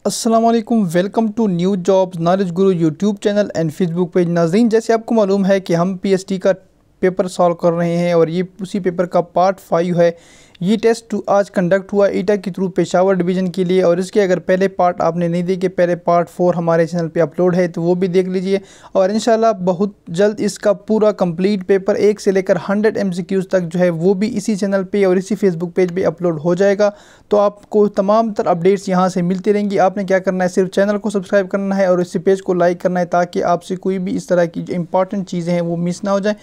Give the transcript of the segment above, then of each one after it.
अस्सलाम वालेकुम, welcome to new jobs knowledge Guru YouTube channel and Facebook page. नाज़रीन, जैसे आपको मालूम है कि हम पीएसटी का पेपर सॉल्व कर रहे हैं और ये उसी पेपर का पार्ट 5 है। ये टेस्ट आज कंडक्ट हुआ ईटा के थ्रू पेशावर डिवीज़न के लिए, और इसके अगर पहले पार्ट आपने नहीं देखे, पहले पार्ट 4 हमारे चैनल पे अपलोड है तो वो भी देख लीजिए। और इंशाल्लाह बहुत जल्द इसका पूरा कंप्लीट पेपर 1 से लेकर 100 MCQs तक जो है वो भी इसी चैनल पे और इसी फेसबुक पेज पे अपलोड हो जाएगा। तो आपको तमाम तर अपडेट्स यहाँ से मिलती रहेंगी। आपने क्या करना है, सिर्फ चैनल को सब्सक्राइब करना है और इसी पेज को लाइक करना है, ताकि आपसे कोई भी इस तरह की जो इंपॉर्टेंट चीज़ें हैं वो मिस ना हो जाए।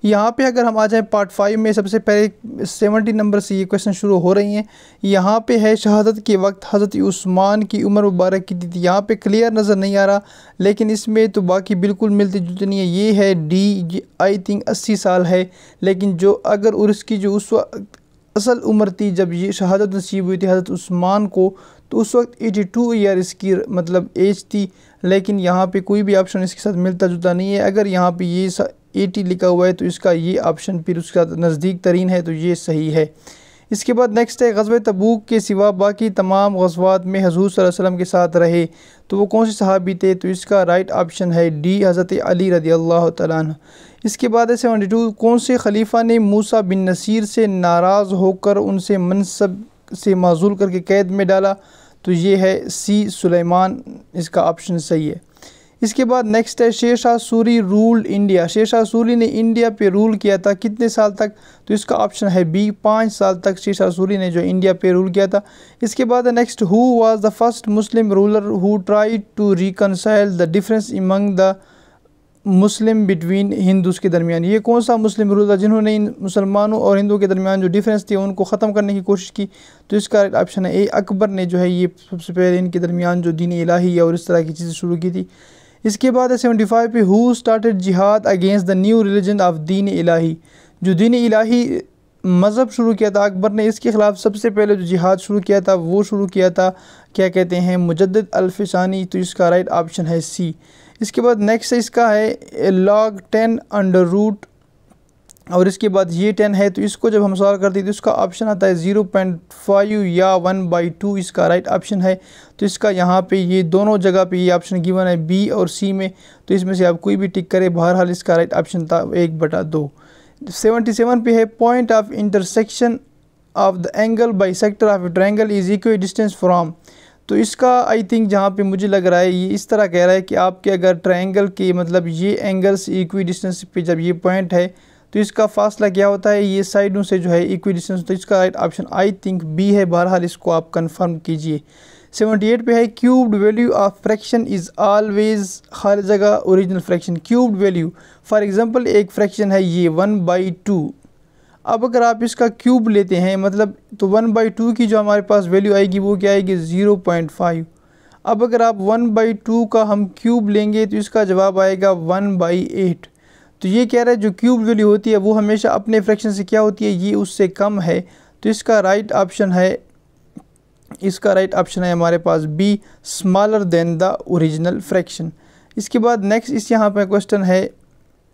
यहाँ पे अगर हम आ जाएँ पार्ट 5 में, सबसे पहले 70 नंबर से ये क्वेश्चन शुरू हो रही हैं। यहाँ पे है शहादत के वक्त हज़रत उस्मान की उम्र मुबारक कितनी थी। यहाँ पे क्लियर नज़र नहीं आ रहा, लेकिन इसमें तो बाकी बिल्कुल मिलती जुलती नहीं है। ये है डी, आई थिंक 80 साल है, लेकिन जो अगर उसकी जो उस वक्त असल उम्र थी जब ये शहादत नसीब हुई थी हज़रत उस्मान को, तो उस वक्त 82 ईयर इसकी मतलब एज थी। लेकिन यहाँ पे कोई भी ऑप्शन इसके साथ मिलता जुलता नहीं है। अगर यहाँ पे ये 80 लिखा हुआ है तो इसका ये ऑप्शन फिर उसका नज़दीक तरीन है, तो ये सही है। इसके बाद नेक्स्ट है, ग़ज़वे तबूक के सिवा बाकी तमाम ग़ज़वात में हुज़ूर सल्लल्लाहु अलैहि वसल्लम के साथ रहे तो वो कौन से सहाबी थे। तो इसका राइट ऑप्शन है डी, हज़रत अली रज़ियल्लाहु तआला अन्हु। इसके बाद है 72, कौन से खलीफा ने मूसा बिन नसीर से नाराज़ होकर उनसे मनसब से माज़ूल करके कैद में डाला। तो ये है सी, सुलेमान। इसका ऑप्शन सही है। इसके बाद नेक्स्ट है, शेर शाह सूरी रूल्ड इंडिया। शेर शाह सूरी ने इंडिया पे रूल किया था कितने साल तक। तो इसका ऑप्शन है बी, 5 साल तक शेर शाह सूरी ने जो इंडिया पे रूल किया था। इसके बाद next, who was the first Muslim ruler who tried to reconcile the difference among the Muslim between Hindus के दरमियान। ये कौन सा मुस्लिम रूलर जिन्होंने इन मुसलमानों और हिंदुओं के दरमियान जो डिफरेंस थी उनको ख़त्म करने की कोशिश की। तो इसका ऑप्शन है ए, अकबर ने जो है ये सबसे पहले इनके दरमियान जो दीन इलाही और इस तरह की चीज़ें शुरू की थी। इसके बाद है 75 पे, हु स्टार्टेड जिहाद against the new religion of दीन इलाही। जो दीन इलाही मज़हब शुरू किया था अकबर ने, इसके ख़िलाफ़ सबसे पहले जो जिहाद शुरू किया था वो शुरू किया था क्या कहते हैं, मुजद्दिद अल-फ़िसानी। तो इसका राइट ऑप्शन है सी। इसके बाद नेक्स्ट इसका है लॉग 10 अंडर रूट, और इसके बाद ये 10 है तो इसको जब हम सॉल्व करते हैं तो इसका ऑप्शन आता है 0.5 या 1/2। इसका राइट ऑप्शन है। तो इसका यहाँ पे ये दोनों जगह पे ये ऑप्शन गिवन है बी और सी में, तो इसमें से आप कोई भी टिक करें। बहरहाल इसका राइट ऑप्शन था 1/2। 77 पे है, point of intersection of the angle by sector of A triangle is equal distance from. तो इसका आई थिंक जहाँ पे मुझे लग रहा है ये इस तरह कह रहा है कि आपके अगर ट्रायंगल के मतलब ये एंगल्स इक्वी डिस्टेंस पे जब ये पॉइंट है तो इसका फासला क्या होता है, ये साइडों से जो है इक्वी डिस्टेंस। तो इसका right option I think B है। बहरहाल इसको आप कंफर्म कीजिए। 78 पे है, cubed value of fraction is always, हर जगह original fraction cubed value. For example एक फ्रैक्शन है ये 1/2। अब अगर आप इसका क्यूब लेते हैं मतलब तो 1/2 की जो हमारे पास वैल्यू आएगी वो क्या आएगी 0.5। अब अगर आप 1/2 का हम क्यूब लेंगे तो इसका जवाब आएगा 1/8। तो ये कह रहा है जो क्यूब वैल्यू होती है वो हमेशा अपने फ्रैक्शन से क्या होती है, ये उससे कम है। तो इसका राइट ऑप्शन है हमारे पास B, smaller than the original fraction. इसके बाद नेक्स्ट इस यहाँ पर क्वेश्चन है,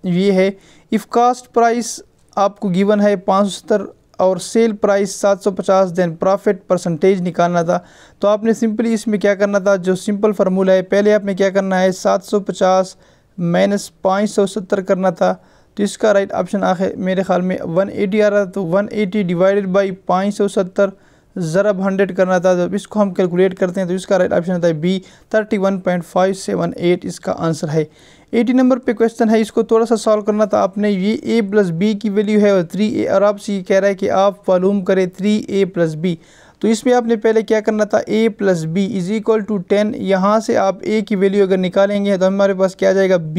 ये है इफ़ कास्ट प्राइस आपको गिवन है 570 और sell price 750, then profit percentage निकालना था। तो आपने सिंपली इसमें क्या करना था, जो सिंपल फार्मूला है, पहले आपने क्या करना है 750 माइनस 570 करना था। तो इसका राइट ऑप्शन आखिर मेरे ख्याल में 180 आ रहा था। तो 180 डिवाइडेड बाई 570 ज़रब 100 करना था। जब इसको हम कैलकुलेट करते हैं तो इसका राइट ऑप्शन आता है बी, 31.578 इसका आंसर है। 80 नंबर पे क्वेश्चन है, इसको थोड़ा सा सॉल्व करना था आपने। ये a प्लस बी की वैल्यू है और 3a, और आपसे ये कह रहा है कि आप मालूम करें 3a प्लस बी। तो इसमें आपने पहले क्या करना था, a plus B is equal to 10। यहाँ से आप a की वैल्यू अगर निकालेंगे तो हमारे पास क्या आ जाएगा, b,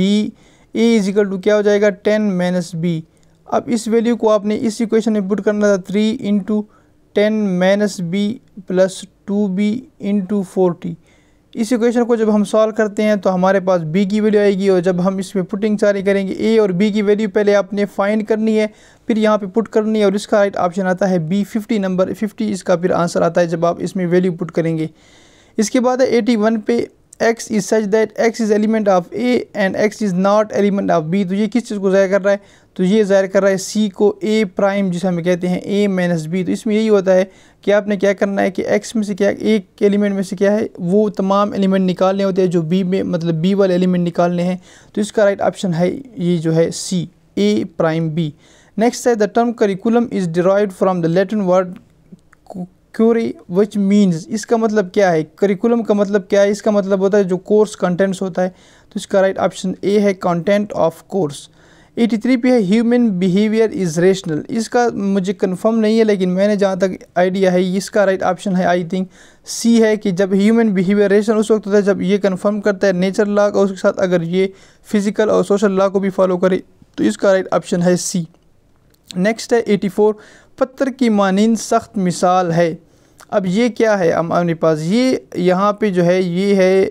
a is equal to क्या हो जाएगा 10 माइनस b। अब इस वैल्यू को आपने इस इक्वेशन में पुट करना था 3 × 10 माइनस b प्लस 2b × 40। इस इक्वेशन को जब हम सॉल्व करते हैं तो हमारे पास b की वैल्यू आएगी, और जब हम इसमें पुटिंग सारी करेंगे a और b की वैल्यू पहले आपने फाइंड करनी है, फिर यहाँ पे पुट करनी है, और इसका राइट ऑप्शन आता है b, 50 नंबर 50 इसका फिर आंसर आता है जब आप इसमें वैल्यू पुट करेंगे। इसके बाद है 81 पे, x is such that x is element of a and x is not element of b। तो ये किस चीज़ को ज़ाहिर कर रहा है? तो ये ज़ाहिर कर रहा है c को a प्राइम जिसे हम कहते हैं a माइनस b। तो इसमें यही होता है कि आपने क्या करना है कि x में से क्या एक एलिमेंट में से क्या है वो तमाम एलिमेंट निकालने होते हैं जो b में मतलब b वाले एलिमेंट निकालने हैं। तो इसका राइट ऑप्शन है ये जो है c a prime b। Next है the term curriculum is derived from the Latin word currere which means. इसका मतलब क्या है? करिकुलम का मतलब क्या है? इसका मतलब होता है जो कोर्स कंटेंट्स होता है। तो इसका राइट ऑप्शन ए है कंटेंट ऑफ कोर्स। 83 पे है ह्यूमन बिहेवियर इज़ रेशनल। इसका मुझे कंफर्म नहीं है लेकिन मैंने जहाँ तक आइडिया है इसका राइट ऑप्शन है आई थिंक सी है कि जब ह्यूमन बिहेवियर रेशनल उस वक्त होता है जब ये कंफर्म करता है नेचर लॉ का, उसके साथ अगर ये फिज़िकल और सोशल लॉ को भी फॉलो करे। तो इसका राइट ऑप्शन है सी। नेक्स्ट है 84 पत्थर की मानिंद सख्त मिसाल है। अब ये क्या है हमारे पास? ये यहाँ पे जो है ये है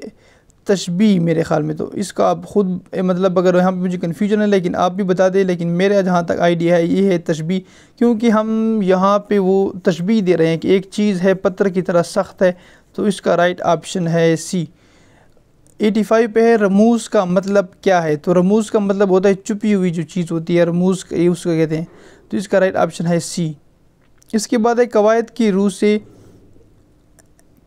तशबीह मेरे ख़्याल में। तो इसका आप ख़ुद मतलब अगर यहाँ पे मुझे कन्फ्यूजन है लेकिन आप भी बता दें, लेकिन मेरा जहाँ तक आइडिया है ये है तशबीह, क्योंकि हम यहाँ पे वो तशबीह दे रहे हैं कि एक चीज़ है पत्थर की तरह सख्त है। तो इसका राइट ऑप्शन है सी। 85 पे है रमूज़ का मतलब क्या है? तो रमूज़ का मतलब होता है छुपी हुई जो चीज़ होती है, रमूज़ उसको कहते हैं। तो इसका राइट ऑप्शन है सी। इसके बाद है कवायद की रूह से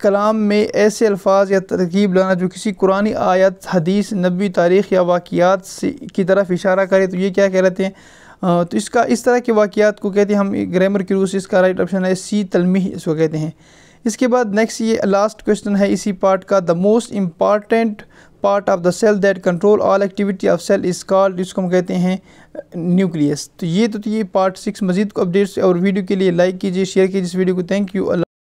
कलाम में ऐसे अल्फाज या तरकीब लाना जो किसी कुरानी आयत, हदीस, नबी, तारीख़ या वाक़ियात से की तरफ इशारा करे। तो ये क्या कहलाते हैं? तो इसका इस तरह के वाक़ियात को कहते हैं हम ग्रामर की रूह से। इसका राइट ऑप्शन है सी तलमीह इसको कहते हैं। इसके बाद नेक्स्ट ये लास्ट क्वेश्चन है इसी पार्ट का। The most important part of the cell that control all activity of cell is called, इसको हम कहते हैं न्यूक्लियस। तो ये पार्ट 6। मज़ीद को अपडेट्स और वीडियो के लिए लाइक कीजिए, शेयर कीजिए इस वीडियो को। Thank you.